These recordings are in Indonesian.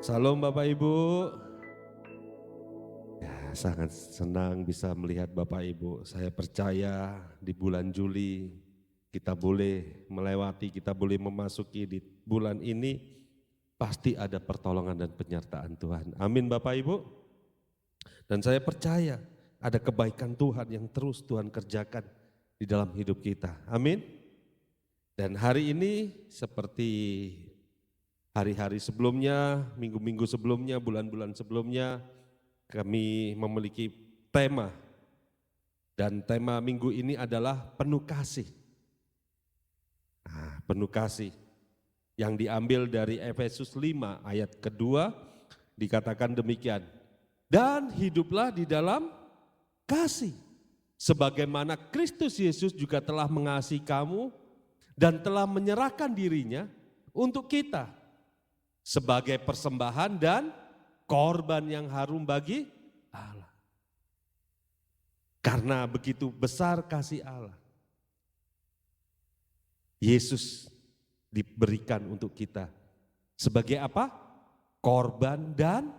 Salam Bapak Ibu. Ya, sangat senang bisa melihat Bapak Ibu. Saya percaya di bulan Juli kita boleh melewati, kita boleh memasuki di bulan ini, pasti ada pertolongan dan penyertaan Tuhan. Amin Bapak Ibu. Dan saya percaya ada kebaikan Tuhan yang terus Tuhan kerjakan di dalam hidup kita. Amin. Dan hari ini seperti hari-hari sebelumnya, minggu-minggu sebelumnya, bulan-bulan sebelumnya, kami memiliki tema. Dan tema minggu ini adalah penuh kasih. Nah, penuh kasih yang diambil dari Efesus 5 ayat kedua dikatakan demikian. Dan hiduplah di dalam kasih. Sebagaimana Kristus Yesus juga telah mengasihi kamu dan telah menyerahkan dirinya untuk kita sebagai persembahan dan korban yang harum bagi Allah. Karena begitu besar kasih Allah, Yesus diberikan untuk kita sebagai apa? Korban dan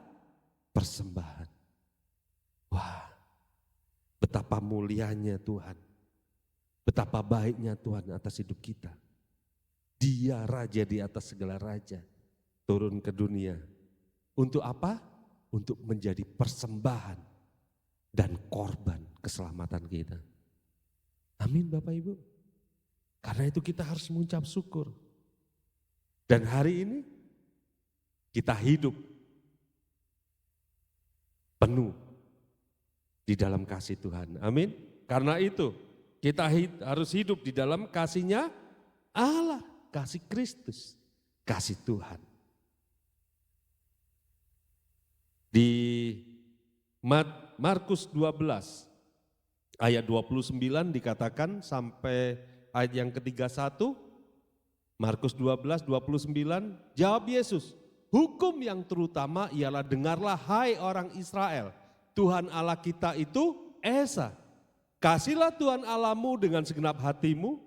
persembahan. Wah, betapa mulianya Tuhan, betapa baiknya Tuhan atas hidup kita. Dia raja di atas segala raja, turun ke dunia. Untuk apa? Untuk menjadi persembahan dan korban keselamatan kita. Amin Bapak Ibu. Karena itu kita harus mengucap syukur. Dan hari ini kita hidup penuh di dalam kasih Tuhan. Amin. Karena itu kita harus hidup di dalam kasih-Nya Allah, kasih Kristus, kasih Tuhan. Di Markus 12 ayat 29 dikatakan sampai ayat yang ke-31, Markus 12, 29, jawab Yesus, hukum yang terutama ialah dengarlah hai orang Israel, Tuhan Allah kita itu Esa. Kasihlah Tuhan Allahmu dengan segenap hatimu,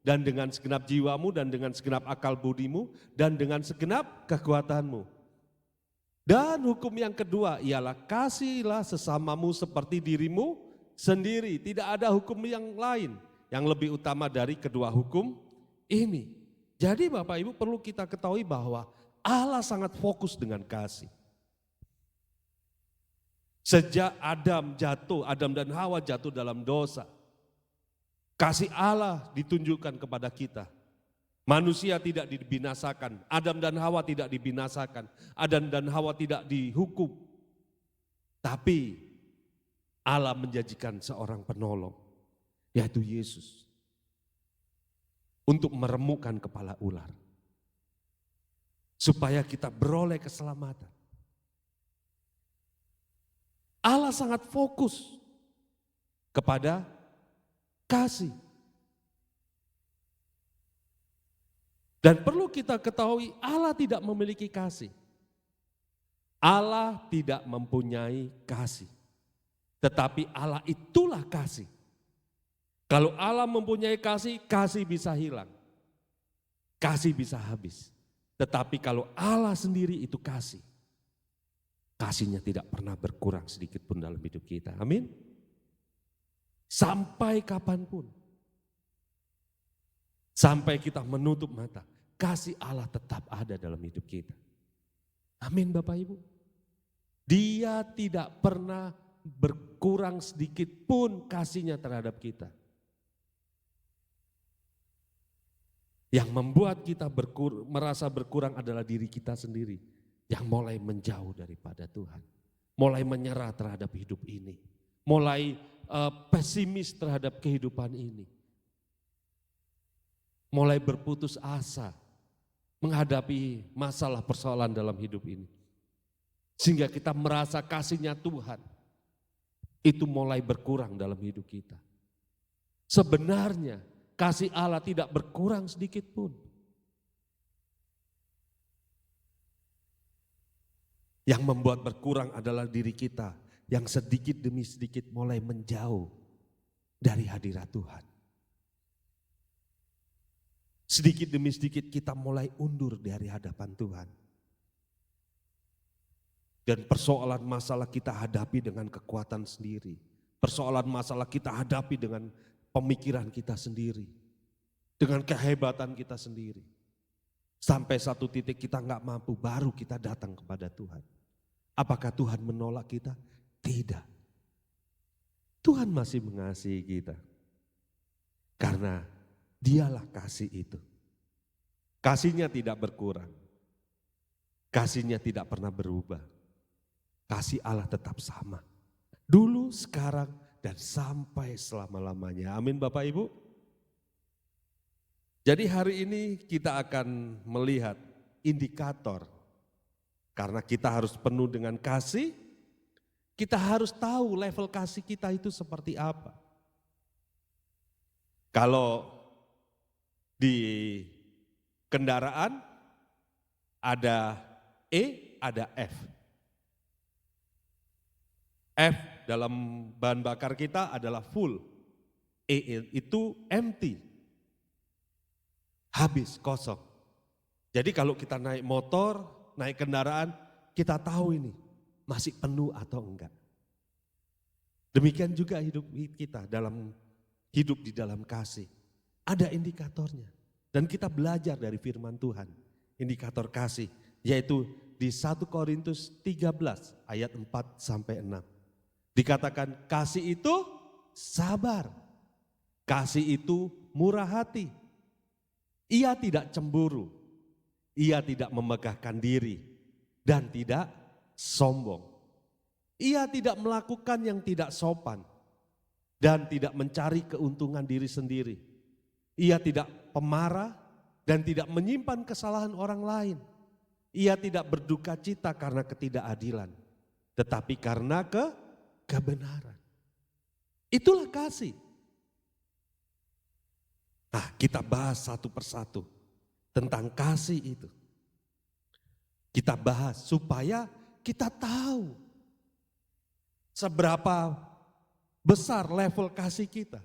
dan dengan segenap jiwamu, dan dengan segenap akal budimu, dan dengan segenap kekuatanmu. Dan hukum yang kedua ialah kasihilah sesamamu seperti dirimu sendiri. Tidak ada hukum yang lain yang lebih utama dari kedua hukum ini. Jadi Bapak Ibu perlu kita ketahui bahwa Allah sangat fokus dengan kasih. Sejak Adam dan Hawa jatuh dalam dosa, kasih Allah ditunjukkan kepada kita. Manusia tidak dibinasakan, Adam dan Hawa tidak dibinasakan, Adam dan Hawa tidak dihukum. Tapi Allah menjanjikan seorang penolong, yaitu Yesus, untuk meremukkan kepala ular. Supaya kita beroleh keselamatan. Allah sangat fokus kepada kasih. Dan perlu kita ketahui Allah tidak memiliki kasih. Allah tidak mempunyai kasih. Tetapi Allah itulah kasih. Kalau Allah mempunyai kasih, kasih bisa hilang. Kasih bisa habis. Tetapi kalau Allah sendiri itu kasih, kasih-Nya tidak pernah berkurang sedikit pun dalam hidup kita. Amin. Sampai kapanpun. Sampai kita menutup mata, kasih Allah tetap ada dalam hidup kita. Amin Bapak Ibu. Dia tidak pernah berkurang sedikit pun kasih-Nya terhadap kita. Yang membuat kita merasa berkurang adalah diri kita sendiri. Yang mulai menjauh daripada Tuhan. Mulai menyerah terhadap hidup ini. Mulai pesimis terhadap kehidupan ini. Mulai berputus asa menghadapi masalah persoalan dalam hidup ini. Sehingga kita merasa kasih-Nya Tuhan itu mulai berkurang dalam hidup kita. Sebenarnya kasih Allah tidak berkurang sedikit pun. Yang membuat berkurang adalah diri kita yang sedikit demi sedikit mulai menjauh dari hadirat Tuhan. Sedikit demi sedikit kita mulai undur dari hadapan Tuhan. Dan persoalan masalah kita hadapi dengan kekuatan sendiri. Persoalan masalah kita hadapi dengan pemikiran kita sendiri. Dengan kehebatan kita sendiri. Sampai satu titik kita nggak mampu, baru kita datang kepada Tuhan. Apakah Tuhan menolak kita? Tidak. Tuhan masih mengasihi kita. Karena Dialah kasih itu. Kasihnya tidak berkurang. Kasihnya tidak pernah berubah. Kasih Allah tetap sama. Dulu, sekarang, dan sampai selama-lamanya. Amin Bapak Ibu. Jadi hari ini kita akan melihat indikator. Karena kita harus penuh dengan kasih, kita harus tahu level kasih kita itu seperti apa. Kalau di kendaraan ada E, ada F. F dalam bahan bakar kita adalah full. E itu empty. Habis, kosong. Jadi kalau kita naik motor, naik kendaraan, kita tahu ini masih penuh atau enggak. Demikian juga hidup kita dalam hidup di dalam kasih. Ada indikatornya. Dan kita belajar dari firman Tuhan. Indikator kasih, yaitu di 1 Korintus 13 ayat 4 sampai 6. Dikatakan kasih itu sabar. Kasih itu murah hati. Ia tidak cemburu. Ia tidak memegahkan diri dan tidak sombong. Ia tidak melakukan yang tidak sopan dan tidak mencari keuntungan diri sendiri. Ia tidak pemarah dan tidak menyimpan kesalahan orang lain. Ia tidak berduka cita karena ketidakadilan, tetapi karena kebenaran. Itulah kasih. Nah, kita bahas satu persatu tentang kasih itu. Kita bahas supaya kita tahu seberapa besar level kasih kita.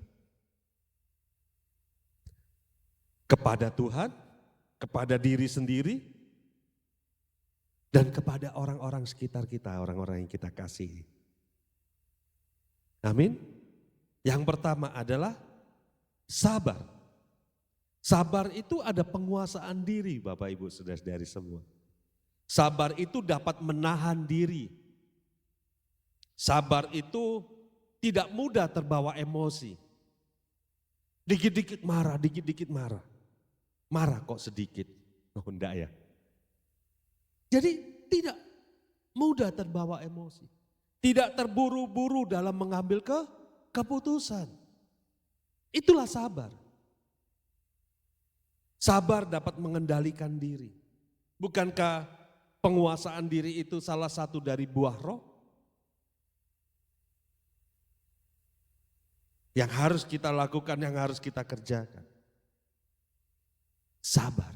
Kepada Tuhan, kepada diri sendiri, dan kepada orang-orang sekitar kita, orang-orang yang kita kasihi. Amin. Yang pertama adalah sabar. Sabar itu ada penguasaan diri, Bapak Ibu saudara-saudari semua. Sabar itu dapat menahan diri. Sabar itu tidak mudah terbawa emosi. Dikit-dikit marah, dikit-dikit marah. Marah kok sedikit. Oh enggak ya. Jadi tidak mudah terbawa emosi. Tidak terburu-buru dalam mengambil keputusan. Itulah sabar. Sabar dapat mengendalikan diri. Bukankah penguasaan diri itu salah satu dari buah roh? Yang harus kita lakukan, yang harus kita kerjakan. Sabar.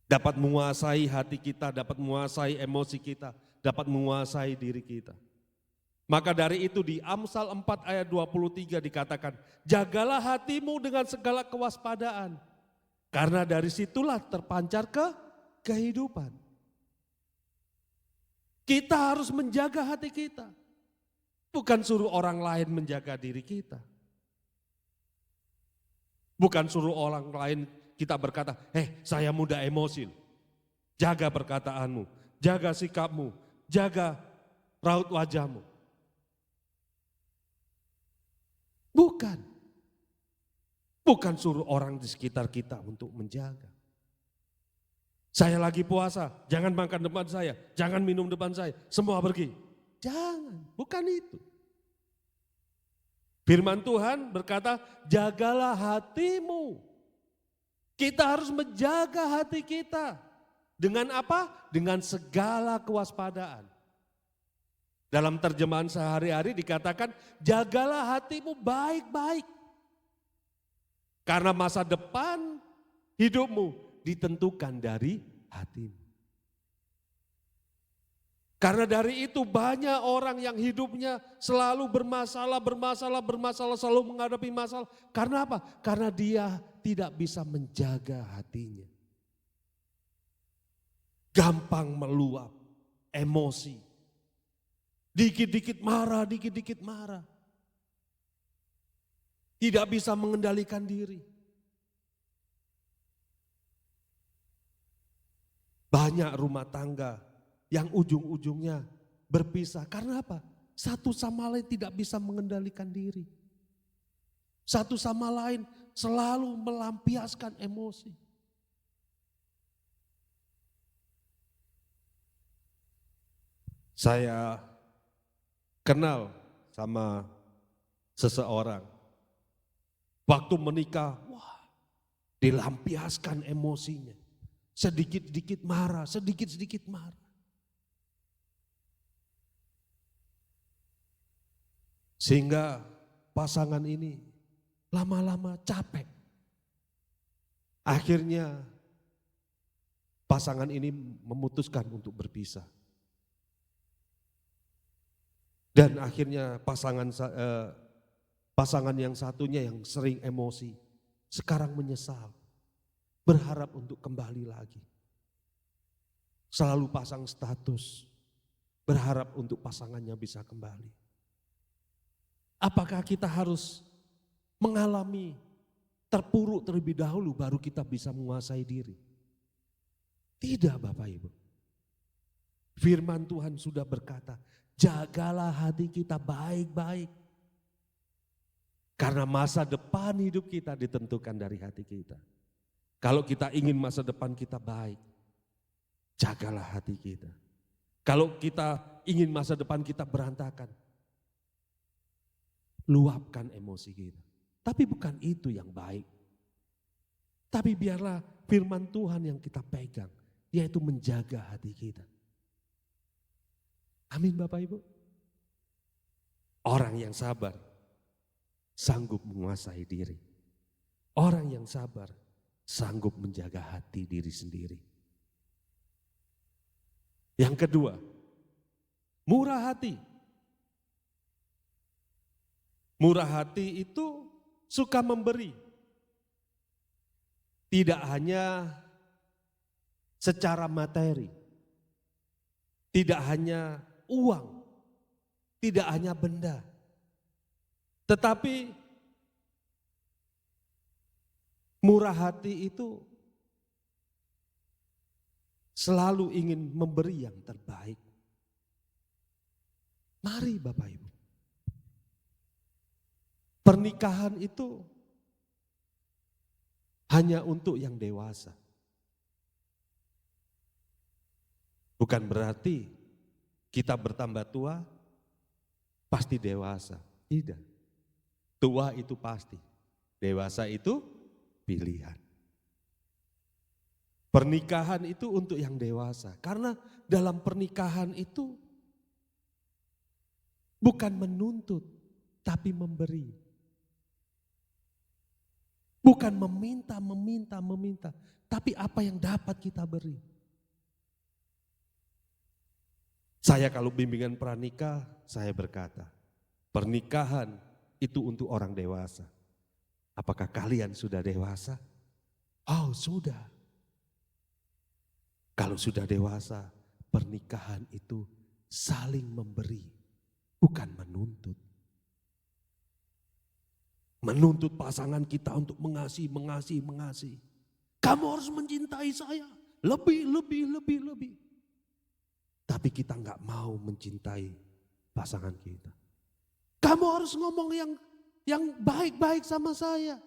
Dapat menguasai hati kita, dapat menguasai emosi kita, dapat menguasai diri kita. Maka dari itu di Amsal 4 ayat 23 dikatakan, jagalah hatimu dengan segala kewaspadaan. Karena dari situlah terpancar kehidupan. Kita harus menjaga hati kita. Bukan suruh orang lain menjaga diri kita. Bukan suruh orang lain kita berkata, saya mudah emosi. Jaga perkataanmu, jaga sikapmu, jaga raut wajahmu. Bukan. Bukan suruh orang di sekitar kita untuk menjaga. Saya lagi puasa, jangan makan depan saya, jangan minum depan saya, semua pergi. Jangan, bukan itu. Firman Tuhan berkata, jagalah hatimu. Kita harus menjaga hati kita. Dengan apa? Dengan segala kewaspadaan. Dalam terjemahan sehari-hari dikatakan, jagalah hatimu baik-baik. Karena masa depan hidupmu ditentukan dari hatimu. Karena dari itu banyak orang yang hidupnya selalu bermasalah, selalu menghadapi masalah. Karena apa? Karena dia tidak bisa menjaga hatinya. gampang meluap, emosi. Dikit-dikit marah, dikit-dikit marah. Tidak bisa mengendalikan diri. Banyak rumah tangga yang ujung-ujungnya berpisah. Karena apa? Satu sama lain tidak bisa mengendalikan diri. Satu sama lain selalu melampiaskan emosi. Saya kenal sama seseorang. Waktu menikah, wah, dilampiaskan emosinya. Sedikit-sedikit marah, sedikit-sedikit marah. Sehingga pasangan ini lama-lama capek. Akhirnya pasangan ini memutuskan untuk berpisah. Dan akhirnya pasangan yang satunya yang sering emosi, sekarang menyesal, berharap untuk kembali lagi. Selalu pasang status, berharap untuk pasangannya bisa kembali. Apakah kita harus mengalami terpuruk terlebih dahulu baru kita bisa menguasai diri? Tidak, Bapak Ibu. Firman Tuhan sudah berkata, jagalah hati kita baik-baik. Karena masa depan hidup kita ditentukan dari hati kita. Kalau kita ingin masa depan kita baik, jagalah hati kita. Kalau kita ingin masa depan kita berantakan, luapkan emosi kita. Tapi bukan itu yang baik. Tapi biarlah firman Tuhan yang kita pegang, yaitu menjaga hati kita. Amin Bapak Ibu. Orang yang sabar sanggup menguasai diri. Orang yang sabar sanggup menjaga hati diri sendiri. Yang kedua, murah hati. Murah hati itu suka memberi. Tidak hanya secara materi. Tidak hanya uang. Tidak hanya benda. Tetapi murah hati itu selalu ingin memberi yang terbaik. Mari Bapak Ibu. Pernikahan itu hanya untuk yang dewasa. Bukan berarti kita bertambah tua pasti dewasa. Tidak. Tua itu pasti. Dewasa itu pilihan. Pernikahan itu untuk yang dewasa. Karena dalam pernikahan itu bukan menuntut, tapi memberi. Bukan meminta, tapi apa yang dapat kita beri. Saya kalau bimbingan pranikah, saya berkata, pernikahan itu untuk orang dewasa. Apakah kalian sudah dewasa? Oh sudah. Kalau sudah dewasa, pernikahan itu saling memberi, bukan menuntut. Menuntut pasangan kita untuk mengasihi. Kamu harus mencintai saya, lebih. Tapi kita enggak mau mencintai pasangan kita. Kamu harus ngomong yang baik-baik sama saya,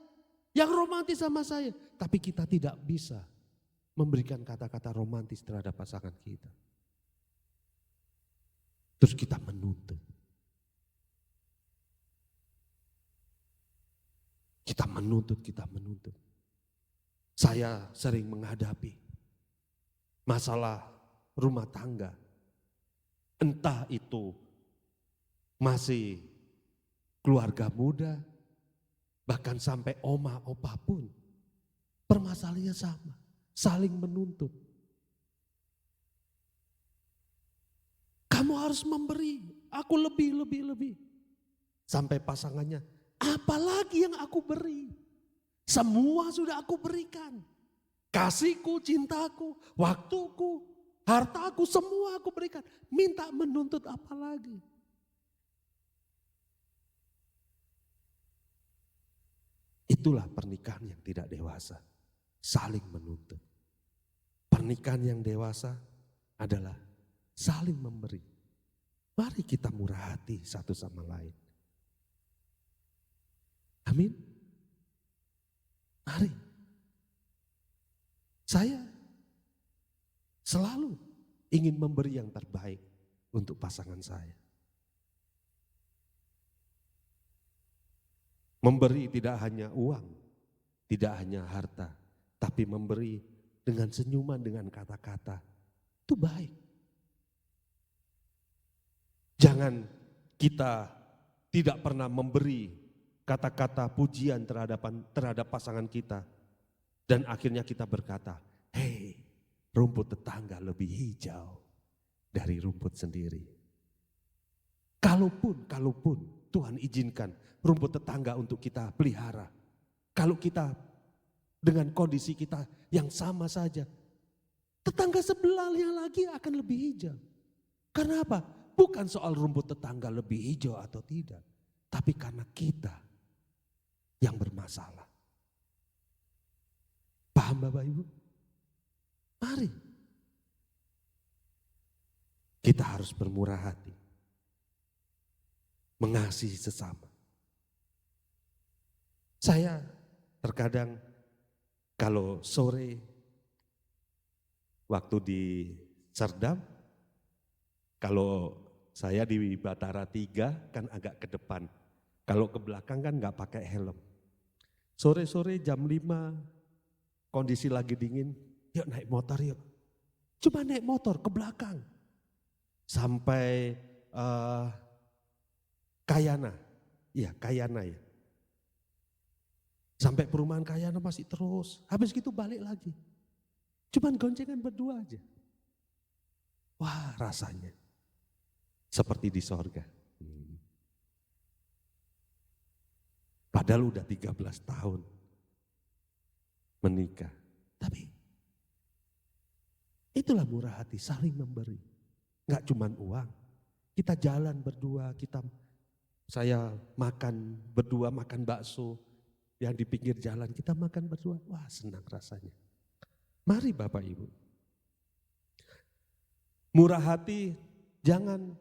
yang romantis sama saya. Tapi kita tidak bisa memberikan kata-kata romantis terhadap pasangan kita. Terus kita menuntut. Kita menuntut. Saya sering menghadapi masalah rumah tangga. Entah itu masih keluarga muda, bahkan sampai oma, opa pun. Permasalahannya sama, saling menuntut. Kamu harus memberi, aku lebih. Sampai pasangannya, apalagi yang aku beri? Semua sudah aku berikan. Kasihku, cintaku, waktuku, Hartaku semua aku berikan. Minta menuntut apa lagi? Itulah pernikahan yang tidak dewasa. Saling menuntut. Pernikahan yang dewasa adalah saling memberi. Mari kita murah hati satu sama lain. Amin. Mari. Saya selalu ingin memberi yang terbaik untuk pasangan saya. Memberi tidak hanya uang, tidak hanya harta, tapi memberi dengan senyuman, dengan kata-kata. Itu baik. Jangan kita tidak pernah memberi kata-kata pujian terhadap pasangan kita. Dan akhirnya kita berkata, hei, rumput tetangga lebih hijau dari rumput sendiri. Kalaupun Tuhan izinkan rumput tetangga untuk kita pelihara. Kalau kita dengan kondisi kita yang sama saja, tetangga sebelahnya lagi akan lebih hijau. Karena apa? Bukan soal rumput tetangga lebih hijau atau tidak, tapi karena kita yang bermasalah. Paham Bapak Ibu? Mari. Kita harus bermurah hati. Mengasihi sesama. Saya terkadang kalau sore waktu di Serdam, kalau saya di Batara 3 kan agak ke depan. Kalau ke belakang kan nggak pakai helm. Sore-sore jam 5, kondisi lagi dingin, yuk naik motor yuk. Cuma naik motor ke belakang. Sampai Kayana, iya Kayana ya. Sampai perumahan Kayana masih terus, habis gitu balik lagi. Cuman goncengan berdua aja. Wah rasanya seperti di sorga. Padahal udah 13 tahun menikah. Tapi itulah murah hati, saling memberi. Enggak cuman uang. Kita jalan berdua, saya makan berdua, makan bakso yang di pinggir jalan, kita makan berdua. Wah senang rasanya. Mari Bapak Ibu. Murah hati jangan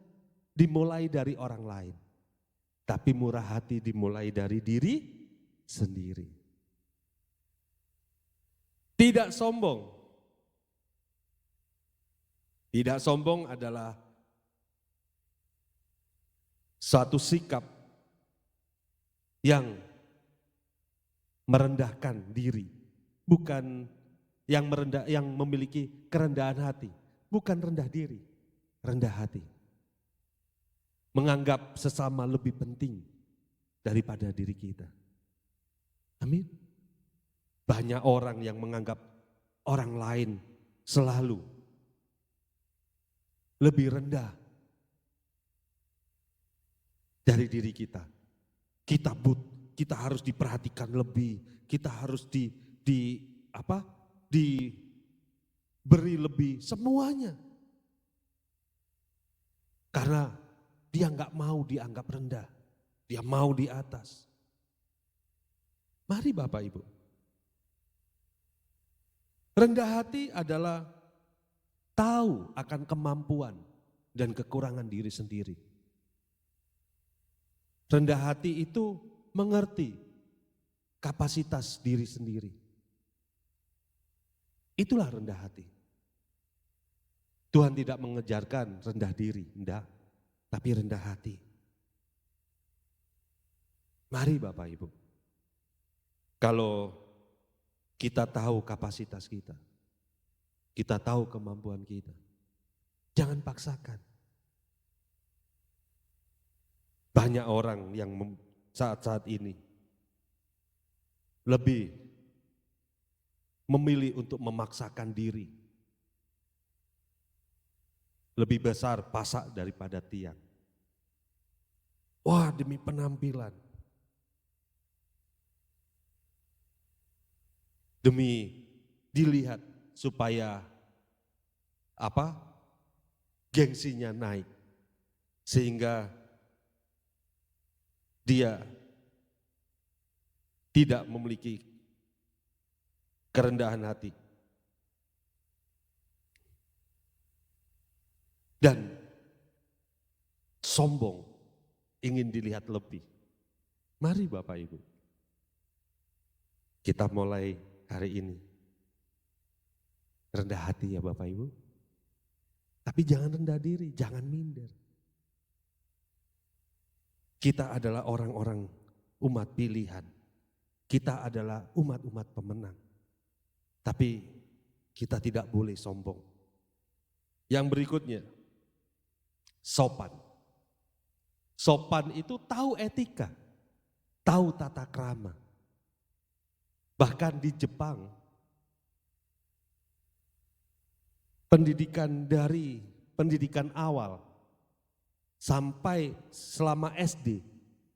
dimulai dari orang lain. Tapi murah hati dimulai dari diri sendiri. Tidak sombong. Tidak sombong adalah suatu sikap yang merendahkan diri, bukan yang memiliki kerendahan hati, bukan rendah diri, rendah hati. Menganggap sesama lebih penting daripada diri kita. Amin. Banyak orang yang menganggap orang lain selalu lebih rendah dari diri kita. Kita harus diperhatikan lebih, kita harus diberi lebih semuanya. Karena dia enggak mau dianggap rendah, dia mau di atas. Mari Bapak Ibu. Rendah hati adalah tahu akan kemampuan dan kekurangan diri sendiri. Rendah hati itu mengerti kapasitas diri sendiri. Itulah rendah hati. Tuhan tidak mengejarkan rendah diri, enggak, tapi rendah hati. Mari Bapak Ibu. Kalau kita tahu kapasitas kita tahu kemampuan kita, jangan paksakan. Banyak orang yang saat-saat ini lebih memilih untuk memaksakan diri. Lebih besar pasak daripada tiang. Wah, demi penampilan. Demi dilihat supaya gengsinya naik. Sehingga dia tidak memiliki kerendahan hati. Dan sombong, ingin dilihat lebih. Mari Bapak Ibu, kita mulai hari ini. Rendah hati ya Bapak Ibu. Tapi jangan rendah diri, jangan minder. Kita adalah orang-orang umat pilihan. Kita adalah umat-umat pemenang. Tapi kita tidak boleh sombong. Yang berikutnya, sopan. Sopan itu tahu etika, tahu tata krama. Bahkan di Jepang, pendidikan awal sampai selama SD,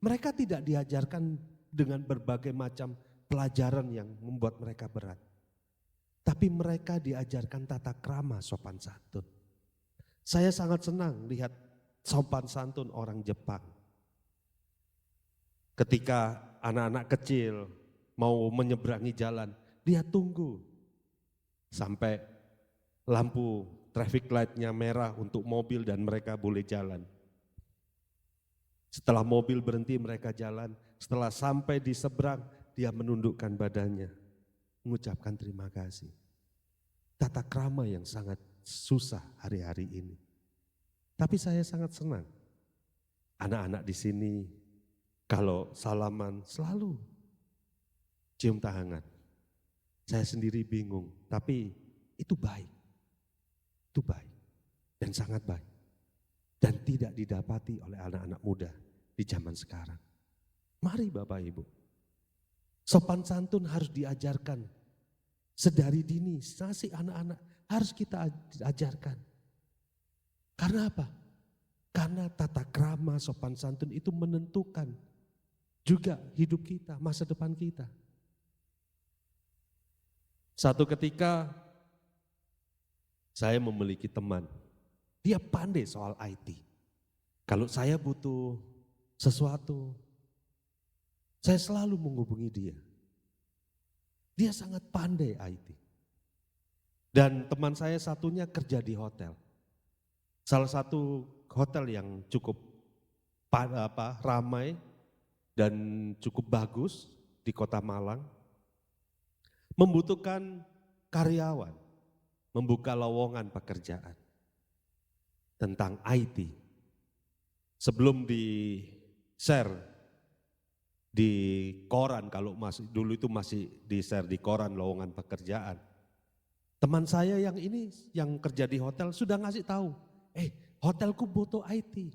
mereka tidak diajarkan dengan berbagai macam pelajaran yang membuat mereka berat. Tapi mereka diajarkan tata krama sopan santun. Saya sangat senang lihat sopan santun orang Jepang. Ketika anak-anak kecil mau menyeberangi jalan, dia tunggu sampai lampu traffic light-nya merah untuk mobil dan mereka boleh jalan. Setelah mobil berhenti mereka jalan, setelah sampai di seberang dia menundukkan badannya, mengucapkan terima kasih. Tata krama yang sangat susah hari-hari ini. Tapi saya sangat senang. Anak-anak di sini kalau salaman selalu cium tangan. Saya sendiri bingung, tapi itu baik. Itu baik dan sangat baik. Dan tidak didapati oleh anak-anak muda di zaman sekarang. Mari Bapak Ibu, sopan santun harus diajarkan sedari dini. Masih anak-anak harus kita ajarkan. Karena apa? Karena tata krama sopan santun itu menentukan juga hidup kita, masa depan kita. Satu ketika saya memiliki teman, dia pandai soal IT. Kalau saya butuh sesuatu, saya selalu menghubungi dia. Dia sangat pandai IT. Dan teman saya satunya kerja di hotel. Salah satu hotel yang cukup ramai dan cukup bagus di Kota Malang, membutuhkan karyawan, membuka lowongan pekerjaan tentang IT. Sebelum di-share di koran, kalau dulu itu masih di-share di koran lowongan pekerjaan. Teman saya yang ini, yang kerja di hotel sudah ngasih tahu, hotelku butuh IT.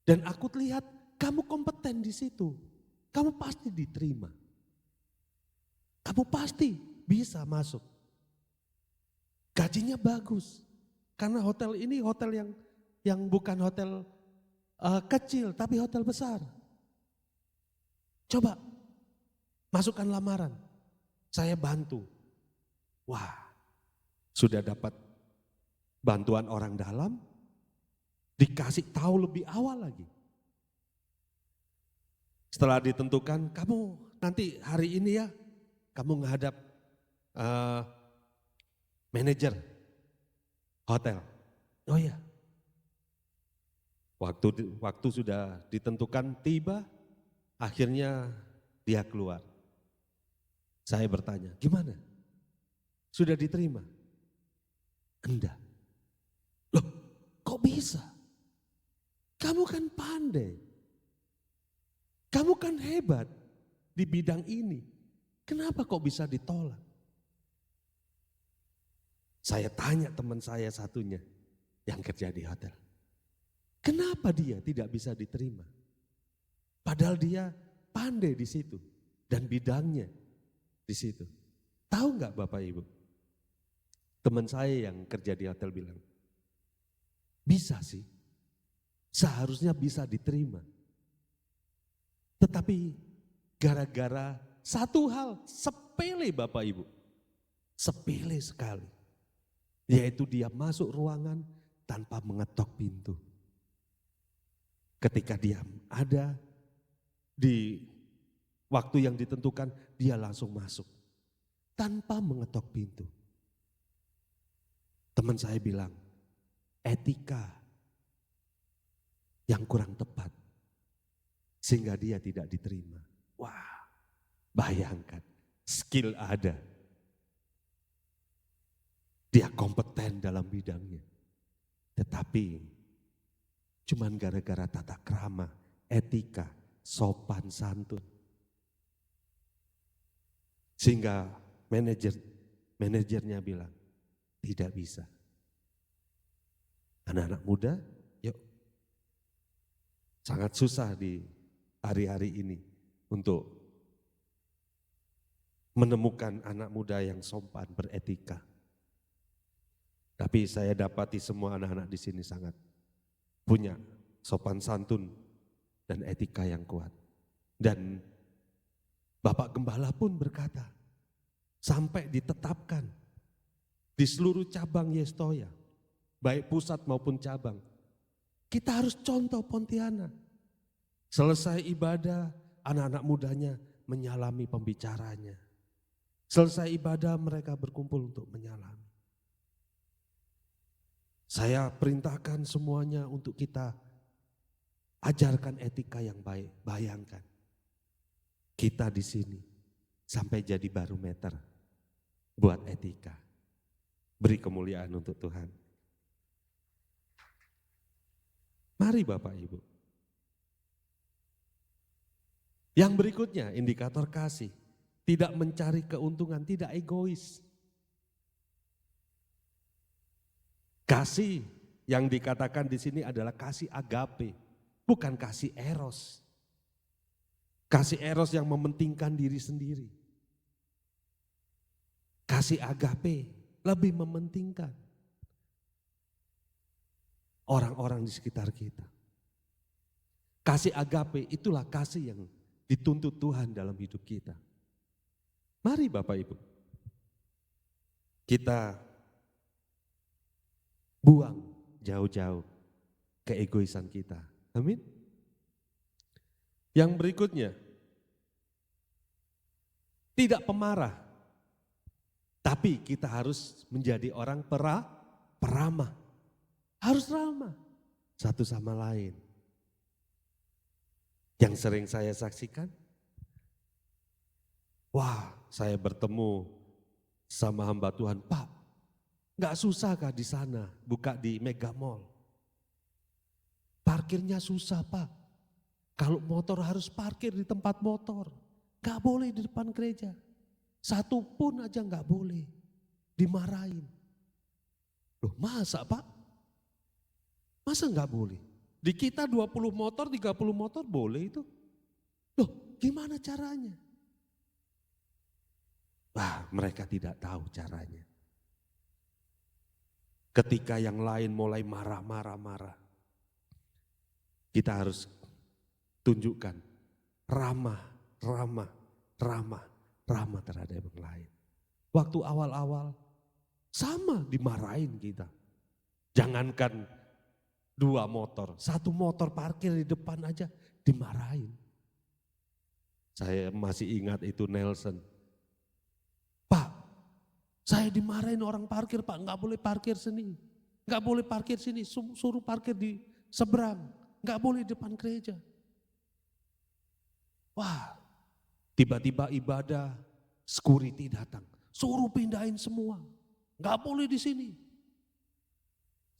Dan aku lihat kamu kompeten di situ, kamu pasti diterima. Kamu pasti bisa masuk. Gajinya bagus, karena hotel ini hotel yang bukan hotel kecil, tapi hotel besar. Coba masukkan lamaran, saya bantu. Wah, sudah dapat bantuan orang dalam, dikasih tahu lebih awal lagi. Setelah ditentukan, kamu nanti hari ini ya, kamu menghadap manajer hotel. Oh iya. Waktu sudah ditentukan tiba, akhirnya dia keluar. Saya bertanya, gimana? Sudah diterima? Enggak. Loh, kok bisa? Kamu kan pandai. Kamu kan hebat di bidang ini. Kenapa kok bisa ditolak? Saya tanya teman saya satunya yang kerja di hotel. Kenapa dia tidak bisa diterima? Padahal dia pandai di situ dan bidangnya di situ. Tahu nggak Bapak Ibu? Teman saya yang kerja di hotel bilang, bisa sih, seharusnya bisa diterima. Tetapi gara-gara satu hal sepele Bapak Ibu, sepele sekali. Yaitu dia masuk ruangan tanpa mengetok pintu. Ketika dia ada di waktu yang ditentukan, dia langsung masuk tanpa mengetok pintu. Teman saya bilang, etika yang kurang tepat sehingga dia tidak diterima. Wah, bayangkan, skill ada. Dia kompeten dalam bidangnya. Tetapi cuman gara-gara tata krama, etika, sopan santun. Sehingga manajernya bilang, tidak bisa. Anak-anak muda, yuk. Sangat susah di hari-hari ini untuk menemukan anak muda yang sopan, beretika. Tapi saya dapati semua anak-anak di sini sangat punya sopan santun dan etika yang kuat. Dan Bapak Gembala pun berkata, sampai ditetapkan di seluruh cabang Yestoya, baik pusat maupun cabang, kita harus contoh Pontianak. Selesai ibadah, anak-anak mudanya menyalami pembicaranya. Selesai ibadah, mereka berkumpul untuk menyalami. Saya perintahkan semuanya untuk kita ajarkan etika yang baik. Bayangkan, kita di sini sampai jadi barometer buat etika. Beri kemuliaan untuk Tuhan. Mari Bapak Ibu. Yang berikutnya, indikator kasih. Tidak mencari keuntungan, tidak egois. Kasih yang dikatakan di sini adalah kasih agape, bukan kasih eros. Kasih eros yang mementingkan diri sendiri. Kasih agape lebih mementingkan orang-orang di sekitar kita. Kasih agape itulah kasih yang dituntut Tuhan dalam hidup kita. Mari Bapak Ibu, kita buang jauh-jauh keegoisan kita. Amin. Yang berikutnya, tidak pemarah, tapi kita harus menjadi orang peramah. Harus ramah satu sama lain. Yang sering saya saksikan, wah saya bertemu sama hamba Tuhan, Pak, gak susah kah di sana buka di Mega Mall? Parkirnya susah Pak. Kalau motor harus parkir di tempat motor. Gak boleh di depan gereja. Satu pun aja gak boleh. Dimarahin. Loh masa Pak? Masa gak boleh? Di kita 20 motor, 30 motor boleh itu. Loh gimana caranya? Wah mereka tidak tahu caranya. Ketika yang lain mulai marah, kita harus tunjukkan ramah terhadap yang lain. Waktu awal-awal sama dimarahin kita. Jangankan 2 motor, 1 motor parkir di depan aja dimarahin. Saya masih ingat itu Nelson. Pak, saya dimarahin orang parkir Pak, nggak boleh parkir sini. Nggak boleh parkir sini, suruh parkir di seberang. Nggak boleh di depan gereja. Wah, tiba-tiba ibadah, security datang. Suruh pindahin semua. Nggak boleh di sini.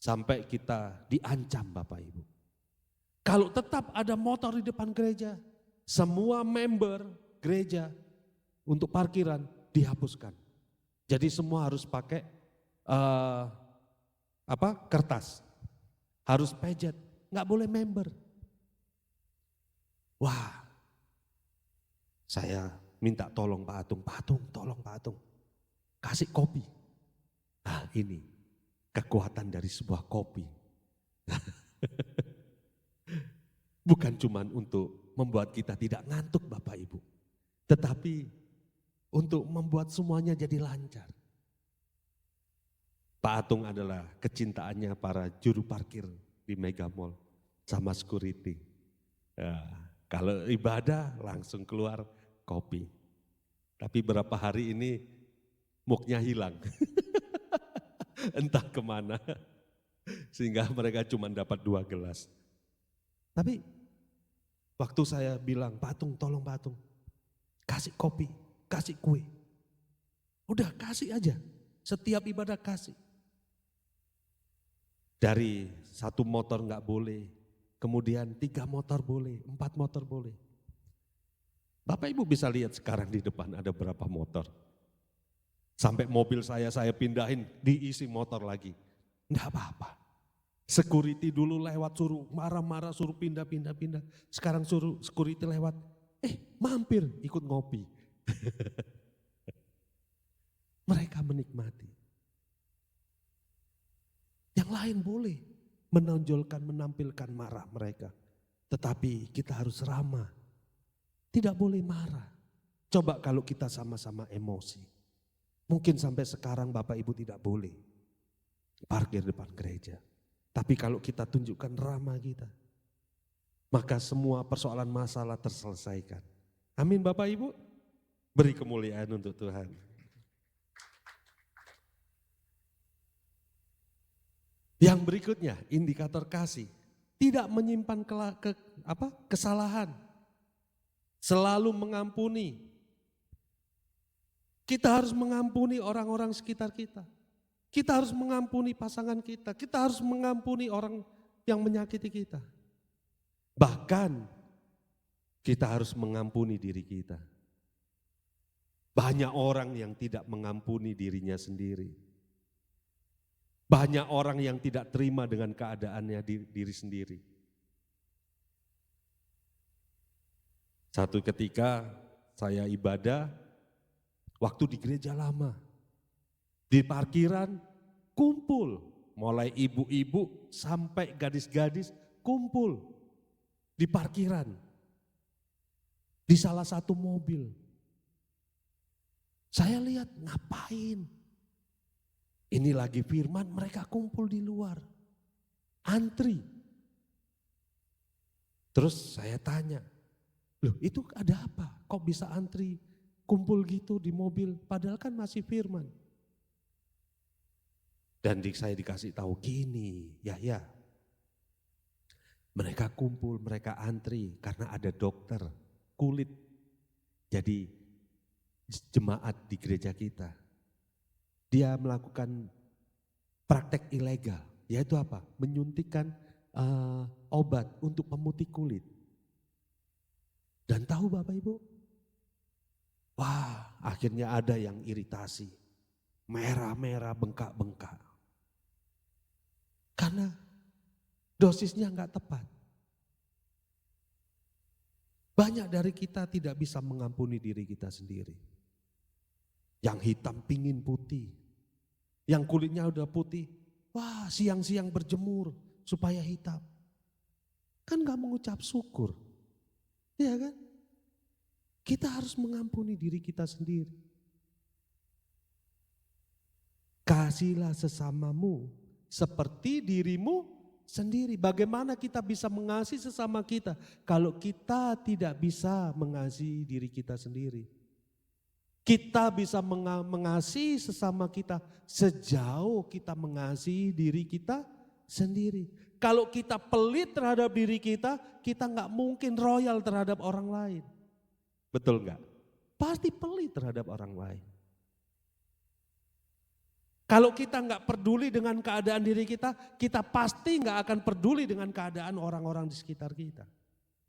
Sampai kita diancam Bapak Ibu. Kalau tetap ada motor di depan gereja, semua member gereja untuk parkiran dihapuskan. Jadi semua harus pakai kertas, harus pejet, nggak boleh member. Wah, saya minta tolong Pak Atung, tolong Pak Atung, kasih kopi. Nah ini kekuatan dari sebuah kopi. Bukan cuma untuk membuat kita tidak ngantuk Bapak Ibu, tetapi untuk membuat semuanya jadi lancar. Pak Atung adalah kecintaannya para juru parkir di Mega Mall sama security. Ya, kalau ibadah langsung keluar kopi. Tapi berapa hari ini moodnya hilang. Entah kemana. Sehingga mereka cuma dapat 2 gelas. Tapi waktu saya bilang, Pak Atung tolong Pak Atung, kasih kopi, kasih kue. Udah kasih aja, setiap ibadah kasih. Dari 1 motor enggak boleh, kemudian 3 motor boleh, 4 motor boleh. Bapak Ibu bisa lihat sekarang di depan ada berapa motor. Sampai mobil saya pindahin, diisi motor lagi. Enggak apa-apa. Security dulu lewat suruh marah-marah, suruh pindah. Sekarang suruh security lewat, mampir ikut ngopi. Mereka menikmati. Yang lain boleh menonjolkan, menampilkan marah mereka. Tetapi kita harus ramah. Tidak boleh marah. Coba kalau kita sama-sama emosi. Mungkin sampai sekarang Bapak Ibu tidak boleh parkir depan gereja. Tapi kalau kita tunjukkan ramah kita, maka semua persoalan masalah terselesaikan. Amin Bapak Ibu. Beri kemuliaan untuk Tuhan. Yang berikutnya, indikator kasih. Tidak menyimpan kesalahan. Selalu mengampuni. Kita harus mengampuni orang-orang sekitar kita. Kita harus mengampuni pasangan kita. Kita harus mengampuni orang yang menyakiti kita. Bahkan kita harus mengampuni diri kita. Banyak orang yang tidak mengampuni dirinya sendiri. Banyak orang yang tidak terima dengan keadaannya diri sendiri. Satu ketika saya ibadah, waktu di gereja lama, di parkiran kumpul, mulai ibu-ibu sampai gadis-gadis kumpul di parkiran, di salah satu mobil. Saya lihat ngapain? Ini lagi firman, mereka kumpul di luar, antri. Terus saya tanya, loh itu ada apa? Kok bisa antri kumpul gitu di mobil, padahal kan masih firman. Dan saya dikasih tahu gini, ya. Mereka kumpul, mereka antri karena ada dokter kulit. Jadi jemaat di gereja kita. Dia melakukan praktek ilegal, yaitu apa? Menyuntikkan obat untuk pemutih kulit. Dan tahu Bapak Ibu? Wah, akhirnya ada yang iritasi. Merah-merah, bengkak-bengkak. Karena dosisnya enggak tepat. Banyak dari kita tidak bisa mengampuni diri kita sendiri. Yang hitam pingin putih. Yang kulitnya udah putih, wah siang-siang berjemur supaya hitam. Kan gak mengucap syukur, ya kan? Kita harus mengampuni diri kita sendiri. Kasihilah sesamamu seperti dirimu sendiri. Bagaimana kita bisa mengasihi sesama kita kalau kita tidak bisa mengasihi diri kita sendiri? Kita bisa mengasihi sesama kita sejauh kita mengasihi diri kita sendiri. Kalau kita pelit terhadap diri kita nggak mungkin royal terhadap orang lain. Betul nggak? Pasti pelit terhadap orang lain. Kalau kita nggak peduli dengan keadaan diri kita pasti nggak akan peduli dengan keadaan orang-orang di sekitar kita.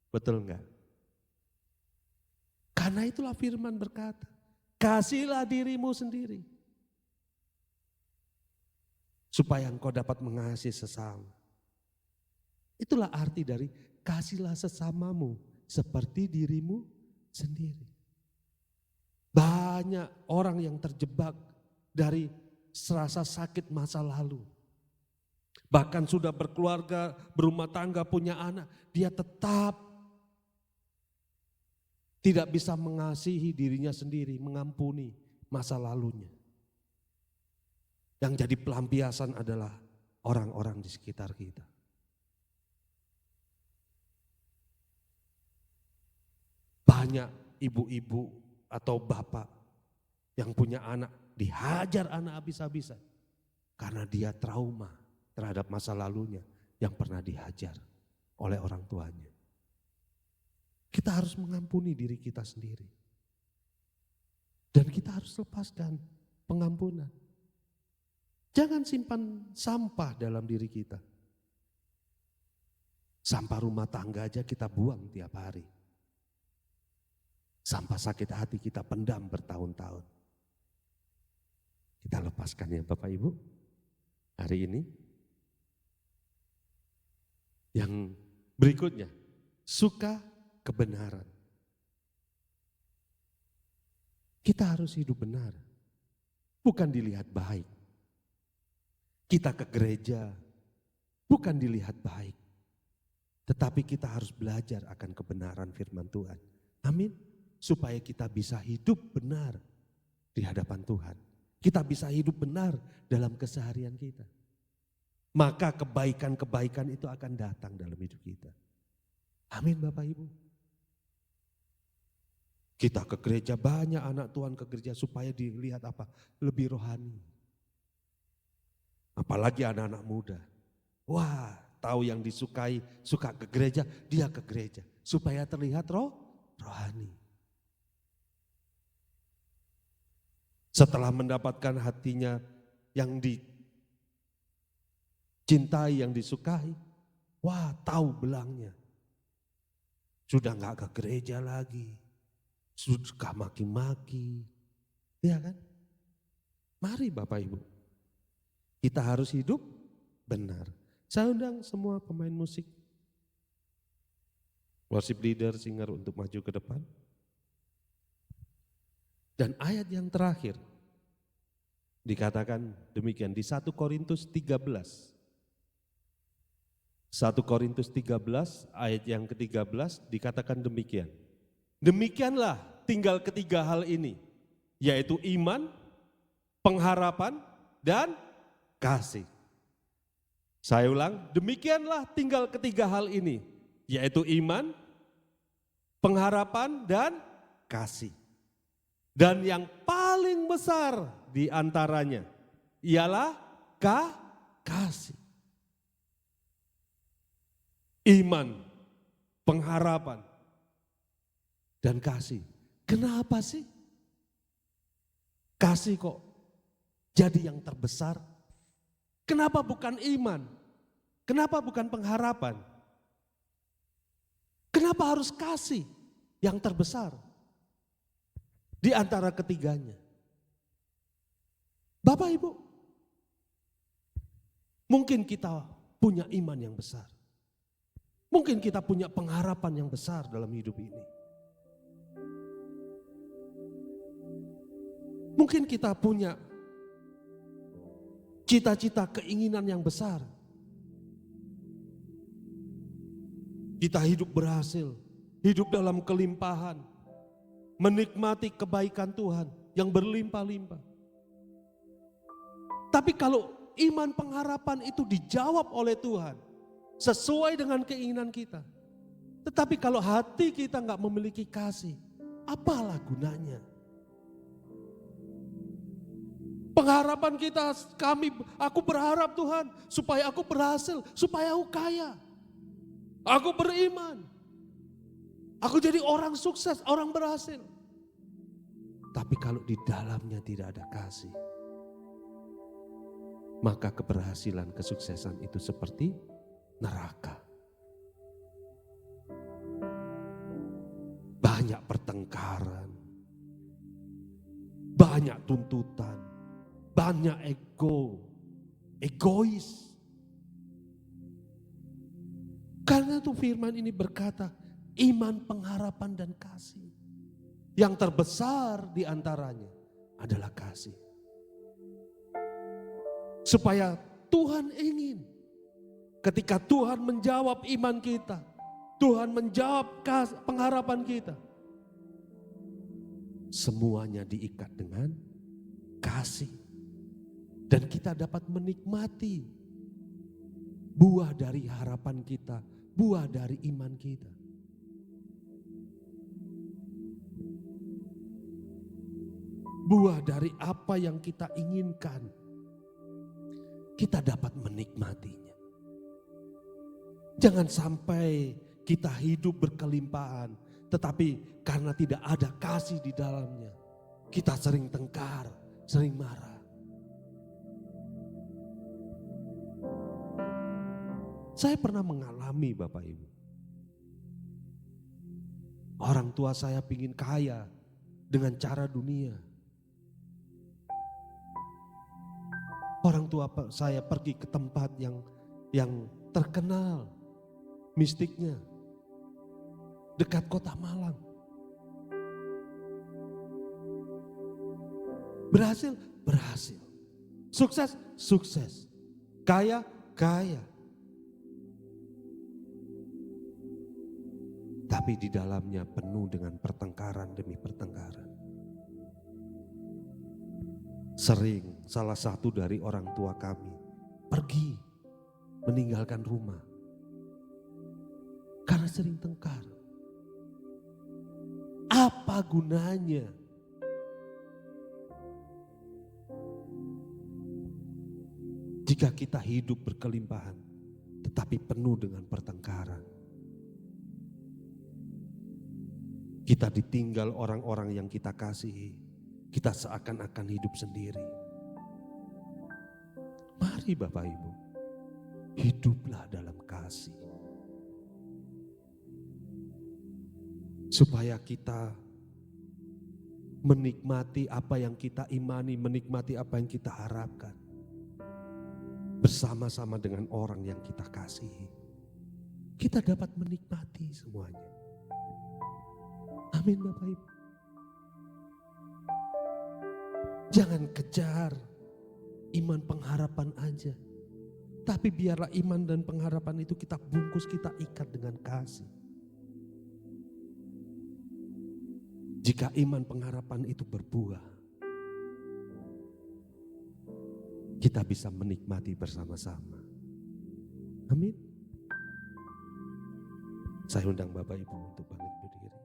Betul nggak? Karena itulah firman berkata, kasihilah dirimu sendiri. Supaya engkau dapat mengasihi sesama. Itulah arti dari kasihlah sesamamu seperti dirimu sendiri. Banyak orang yang terjebak dari rasa sakit masa lalu. Bahkan sudah berkeluarga, berumah tangga, punya anak. Dia tetap tidak bisa mengasihi dirinya sendiri, mengampuni masa lalunya. Yang jadi pelampiasan adalah orang-orang di sekitar kita. Banyak ibu-ibu atau bapak yang punya anak dihajar anak habis-habisan karena dia trauma terhadap masa lalunya yang pernah dihajar oleh orang tuanya. Kita harus mengampuni diri kita sendiri. Dan kita harus lepaskan pengampunan. Jangan simpan sampah dalam diri kita. Sampah rumah tangga aja kita buang tiap hari. Sampah sakit hati kita pendam bertahun-tahun. Kita lepaskan ya Bapak Ibu hari ini. Yang berikutnya, suka kebenaran. Kita harus hidup benar, bukan dilihat baik. Kita ke gereja, bukan dilihat baik. Tetapi kita harus belajar akan kebenaran firman Tuhan. Amin. Supaya kita bisa hidup benar di hadapan Tuhan. Kita bisa hidup benar dalam keseharian kita. Maka kebaikan-kebaikan itu akan datang dalam hidup kita. Amin Bapak Ibu. Kita ke gereja, banyak anak Tuhan ke gereja supaya dilihat apa? Lebih rohani. Apalagi anak-anak muda. Wah, tahu yang disukai, suka ke gereja, dia ke gereja. Supaya terlihat rohani. Setelah mendapatkan hatinya yang dicintai, yang disukai, wah tahu belangnya. Sudah gak ke gereja lagi, suka maki-maki, ya kan? Mari Bapak Ibu, kita harus hidup benar. Saya undang semua pemain musik, worship leader, singer untuk maju ke depan. Dan ayat yang terakhir dikatakan demikian di 1 Korintus 13. 1 Korintus 13 ayat yang ke-13 dikatakan demikian. Demikianlah tinggal ketiga hal ini, yaitu iman, pengharapan, dan kasih. Saya ulang, demikianlah tinggal ketiga hal ini, yaitu iman, pengharapan, dan kasih. Dan yang paling besar di antaranya ialah kasih. Iman, pengharapan, dan kasih. Kenapa sih? Kasih kok jadi yang terbesar? Kenapa bukan iman? Kenapa bukan pengharapan? Kenapa harus kasih yang terbesar di antara ketiganya? Bapak Ibu, mungkin kita punya iman yang besar. Mungkin kita punya pengharapan yang besar dalam hidup ini. Mungkin kita punya cita-cita, keinginan yang besar. Kita hidup berhasil, hidup dalam kelimpahan, menikmati kebaikan Tuhan yang berlimpah-limpah. Tapi kalau iman pengharapan itu dijawab oleh Tuhan sesuai dengan keinginan kita. Tetapi kalau hati kita nggak memiliki kasih, apalah gunanya? Pengharapan kita, aku berharap Tuhan supaya aku berhasil, supaya aku kaya. Aku beriman. Aku jadi orang sukses, orang berhasil. Tapi kalau di dalamnya tidak ada kasih, maka keberhasilan, kesuksesan itu seperti neraka. Banyak pertengkaran, banyak tuntutan, banyak egois. Karena itu firman ini berkata, iman, pengharapan, dan kasih. Yang terbesar di antaranya adalah kasih. Supaya Tuhan ingin ketika Tuhan menjawab iman kita, Tuhan menjawab pengharapan kita, semuanya diikat dengan kasih. Dan kita dapat menikmati buah dari harapan kita, buah dari iman kita. Buah dari apa yang kita inginkan, kita dapat menikmatinya. Jangan sampai kita hidup berkelimpahan, tetapi karena tidak ada kasih di dalamnya, kita sering tengkar, sering marah. Saya pernah mengalami Bapak Ibu. Orang tua saya ingin kaya dengan cara dunia. Orang tua saya pergi ke tempat yang terkenal mistiknya, dekat kota Malang. Berhasil, berhasil. Sukses, sukses. Kaya, kaya. Tapi di dalamnya penuh dengan pertengkaran demi pertengkaran. Sering salah satu dari orang tua kami pergi meninggalkan rumah karena sering tengkar. Apa gunanya? Jika kita hidup berkelimpahan tetapi penuh dengan pertengkaran. Kita ditinggal orang-orang yang kita kasihi. Kita seakan-akan hidup sendiri. Mari Bapak Ibu, hiduplah dalam kasih. Supaya kita menikmati apa yang kita imani, menikmati apa yang kita harapkan. Bersama-sama dengan orang yang kita kasihi. Kita dapat menikmati semuanya. Amin Bapak Ibu. Jangan kejar iman pengharapan aja. Tapi biarlah iman dan pengharapan itu kita bungkus, kita ikat dengan kasih. Jika iman pengharapan itu berbuah, kita bisa menikmati bersama-sama. Amin. Saya undang Bapak Ibu untuk bangkit berdiri.